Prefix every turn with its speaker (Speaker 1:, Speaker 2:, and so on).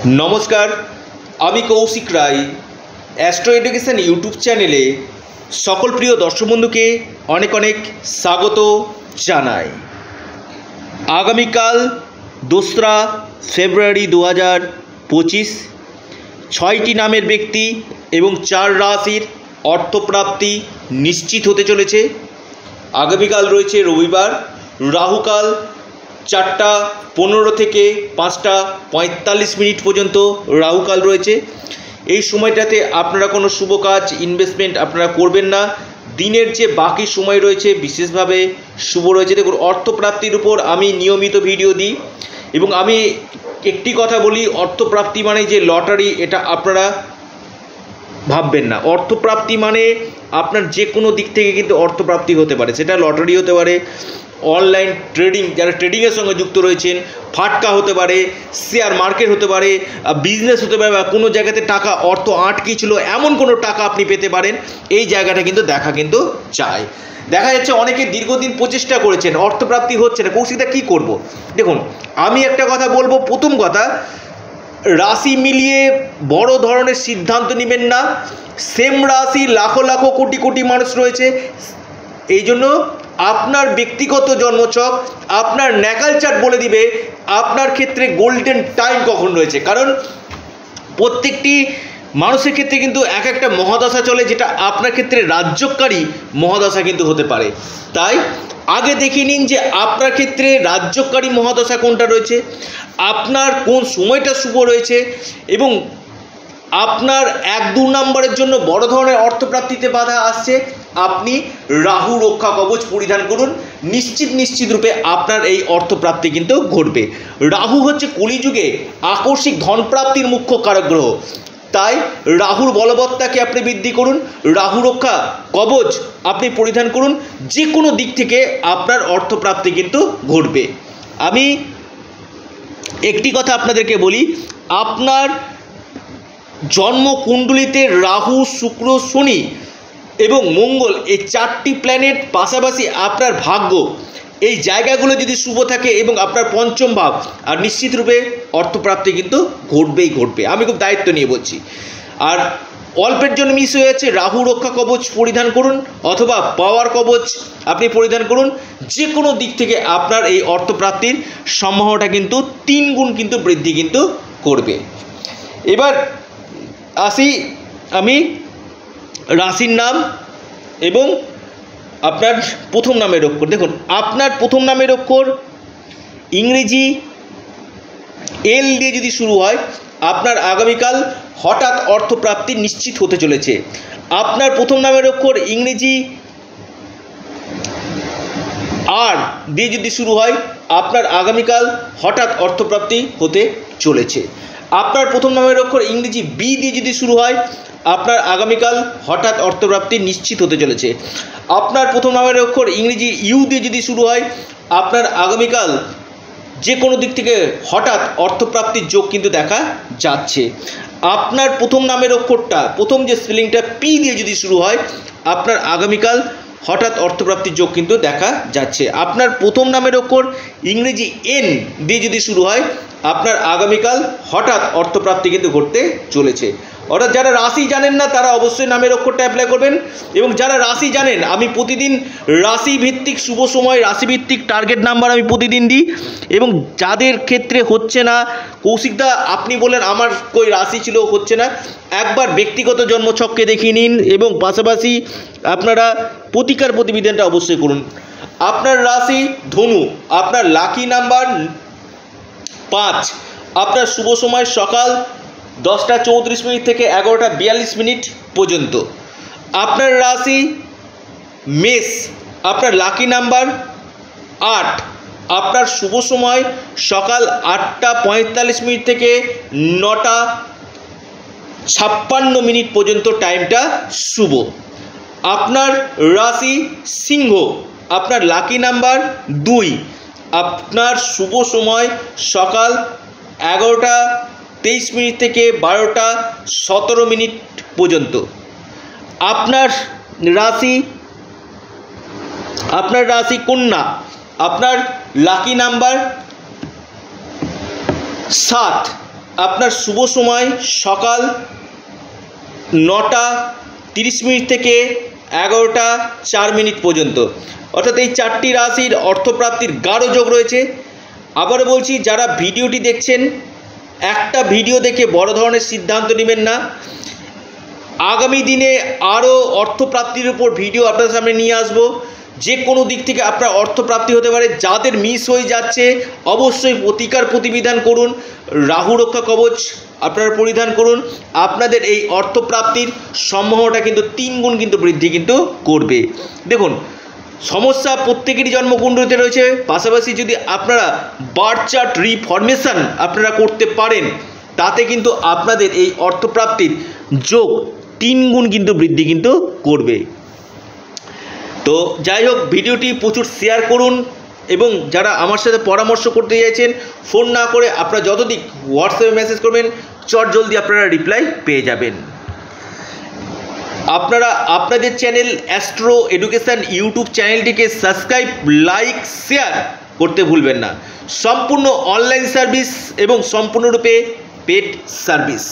Speaker 1: नमस्कार आमी कौशिक राय astro education YouTube चैनेले सकल प्रिय दर्शक बंधु के अनेक अनेक स्वागत जानाई। आगामीकाल 2 फेब्रुआरी 2025 6टी नामेर व्यक्ति एवं 4 राशिर अर्थप्राप्ति निश्चित होते चलेছে। आगामीकाल रयेছে रविवार, राहुकाल 4टा 15 থেকে 5टा 45 मिनट पर्यन्त राहुकाल रयेছে। এই সময়টাতে আপনারা কোনো শুভ কাজ ইনভেস্টমেন্ট আপনারা করবেন না। দিনের যে বাকি সময় রয়েছে বিশেষভাবে শুভ রয়েছে। দেখুন, অর্থপ্রাপ্তির উপর আমি নিয়মিত ভিডিও দিই এবং আমি একটি কথা বলি, অর্থপ্রাপ্তি মানে যে লটারি এটা আপনারা ভাববেন না। অর্থপ্রাপ্তি মানে আপনার যে কোনো দিক থেকে কিন্তু অর্থপ্রাপ্তি হতে পারে, সেটা লটারি হতে পারে, অনলাইন ট্রেডিং যারা ট্রেডিংয়ের সঙ্গে যুক্ত রয়েছেন, ফাটকা হতে পারে, শেয়ার মার্কেট হতে পারে, বিজনেস হতে পারে, বা কোনো জায়গাতে টাকা অর্থ আটকে ছিল এমন কোনো টাকা আপনি পেতে পারেন। এই জায়গাটা কিন্তু দেখা কিন্তু চাই। দেখা যাচ্ছে অনেকে দীর্ঘদিন প্রচেষ্টা করেছেন, অর্থপ্রাপ্তি হচ্ছে না, কৌশিকদা কী করব? দেখুন, আমি একটা কথা বলবো। প্রথম কথা, রাশি মিলিয়ে বড় ধরনের সিদ্ধান্ত নেবেন না। সেম রাশি লাখো লাখো কোটি কোটি মানুষ রয়েছে। এই জন্য আপনার ব্যক্তিগত জন্মছক, আপনার ন্যাকাল চার্ট বলে দিবে আপনার ক্ষেত্রে গোল্ডেন টাইম কখন রয়েছে। কারণ প্রত্যেকটি মানুষের ক্ষেত্রে কিন্তু এক একটা মহাদশা চলে, যেটা আপনার ক্ষেত্রে রাজ্যকারী মহাদশা কিন্তু হতে পারে। তাই আগে দেখে নিন যে আপনার ক্ষেত্রে রাজ্যকারী মহাদশা কোনটা রয়েছে, আপনার কোন সময়টা শুভ রয়েছে, এবং আপনার 1-2 নম্বরের জন্য বড় ধরনের অর্থপ্রাপ্তিতে বাধা আসছে। আপনি রাহু রক্ষা কবচ পরিধান করুন, নিশ্চিত রূপে আপনার এই অর্থপ্রাপ্তি কিন্তু ঘটবে। রাহু হচ্ছে কলিযুগে আকস্মিক ধনপ্রাপ্তির মুখ্য কারক গ্রহ। তাই রাহুর বলবত্তাকে আপনি বৃদ্ধি করুন, রাহু রক্ষা কবচ আপনি পরিধান করুন, যে কোনো দিক থেকে আপনার অর্থপ্রাপ্তি কিন্তু ঘটবে। আমি একটি কথা আপনাদেরকে বলি, আপনার জন্মকুণ্ডলিতে রাহু, শুক্র, শনি এবং মঙ্গল এই 4টি প্ল্যানেট পাশাপাশি আপনার ভাগ্য, এই জায়গাগুলো যদি শুভ থাকে এবং আপনার পঞ্চম ভাব, আর নিশ্চিতরূপে অর্থপ্রাপ্তি কিন্তু ঘটবে। আমি খুব দায়িত্ব নিয়ে বলছি। আর অল্পের জন্য মিস হয়ে যাচ্ছে, রাহু রক্ষা কবচ পরিধান করুন অথবা পাওয়ার কবচ আপনি পরিধান করুন। যে কোনো দিক থেকে আপনার এই অর্থপ্রাপ্তির সম্ভাবনাটা কিন্তু 3 গুণ কিন্তু বৃদ্ধি কিন্তু করবে। এবার আসি আমি রাশির নাম এবং আপনার প্রথম নামের অক্ষর। দেখুন, আপনার প্রথম নামের অক্ষর ইংরেজি এল দিয়ে যদি শুরু হয়, আপনার আগামীকাল হঠাৎ অর্থপ্রাপ্তি নিশ্চিত হতে চলেছে। আপনার প্রথম নামের অক্ষর ইংরেজি আর দিয়ে যদি শুরু হয়, আপনার আগামীকাল হঠাৎ অর্থপ্রাপ্তি হতে চলেছে। আপনার প্রথম নামের অক্ষর ইংরেজি বি দিয়ে যদি শুরু হয়, আপনার আগামীকাল হঠাৎ অর্থপ্রাপ্তি নিশ্চিত হতে চলেছে। আপনার প্রথম নামের অক্ষর ইংরেজি ইউ দিয়ে যদি শুরু হয়, আপনার আগামীকাল যে কোনো দিক থেকে হঠাৎ অর্থপ্রাপ্তির যোগ কিন্তু দেখা যাচ্ছে। আপনার প্রথম নামের অক্ষরটা, প্রথম যে স্পেলিংটা পি দিয়ে যদি শুরু হয়, আপনার আগামীকাল হঠাৎ অর্থপ্রাপ্তির যোগ কিন্তু দেখা যাচ্ছে। আপনার প্রথম নামের অক্ষর ইংরেজি এন দিয়ে যদি শুরু হয়, আপনার আগামীকাল হঠাৎ অর্থপ্রাপ্তি কিন্তু ঘটতে চলেছে। অর্থাৎ যারা রাশি জানেন না তারা অবশ্যই নামের অক্ষরটা অ্যাপ্লাই করবেন, এবং যারা রাশি জানেন, আমি প্রতিদিন রাশিভিত্তিক শুভ সময়, রাশিভিত্তিক টার্গেট নাম্বার আমি প্রতিদিন দিই। এবং যাদের ক্ষেত্রে হচ্ছে না, কৌশিকদা আপনি বলেন আমার কই রাশি ছিল হচ্ছে না, একবার ব্যক্তিগত জন্মছককে দেখিয়ে নিন এবং পাশাপাশি আপনারা প্রতিকার প্রতিবিধানটা অবশ্যই করুন। আপনার রাশি ধনু, আপনার লাকি নাম্বার 5, আপনার শুভ সময় সকাল 10টা 34 মিনিট থেকে 11টা 42 মিনিট পর্যন্ত। আপনার রাশি মেষ, আপনার লাকি নাম্বার 8, আপনার শুভ সময় সকাল 8টা 45 মিনিট থেকে 9টা 56 মিনিট পর্যন্ত টাইমটা শুভ। আপনার রাশি সিংহ, আপনার লাকি নাম্বার 2, আপনার শুভ সময় সকাল 11টা 23 মিনিট থেকে 12টা 17 মিনিট পর্যন্ত। আপনার রাশি কন্যা, আপনার লাকি নাম্বার 7, আপনার শুভ সময় সকাল 9:30 থেকে 11:04 পর্যন্ত, অর্থাৎ এই 4টি রাশির অর্থপ্রাপ্তির গাঢ় যোগ রয়েছে। আবারও বলছি, যারা ভিডিওটি দেখছেন, একটা ভিডিও দেখে বড় ধরনের সিদ্ধান্ত নেবেন না। আগামী দিনে আরও অর্থপ্রাপ্তির উপর ভিডিও আপনাদের সামনে নিয়ে আসবো। যে কোনো দিক থেকে আপনার অর্থপ্রাপ্তি হতে পারে। যাদের মিস হয়ে যাচ্ছে অবশ্যই প্রতিকার প্রতিবিধান করুন, রাহু রক্ষা কবচ আপনারা পরিধান করুন। আপনাদের এই অর্থপ্রাপ্তির সম্ভাবনাটা কিন্তু 3 গুণ কিন্তু বৃদ্ধি কিন্তু করবে। দেখুন, সমস্যা প্রত্যেকেরই জন্মকুণ্ডলিতে রয়েছে। পাশাপাশি যদি আপনারা বার্থ চার্ট রিফরমেশন আপনারা করতে পারেন, তাতে কিন্তু আপনাদের এই অর্থপ্রাপ্তির যোগ 3 গুণ কিন্তু বৃদ্ধি কিন্তু করবে। তো যাই হোক, ভিডিওটি প্রচুর শেয়ার করুন এবং যারা আমার সাথে পরামর্শ করতে চাইছেন, ফোন না করে আপনারা যতদিক হোয়াটসঅ্যাপে মেসেজ করবেন, জলদি আপনারা রিপ্লাই পেয়ে যাবেন। আপনারা আপনাদের চ্যানেল অ্যাস্ট্রো এডুকেশন ইউটিউব চ্যানেলটিকে সাবস্ক্রাইব, লাইক, শেয়ার করতে ভুলবেন না। সম্পূর্ণ অনলাইন সার্ভিস এবং সম্পূর্ণরূপে পেড সার্ভিস।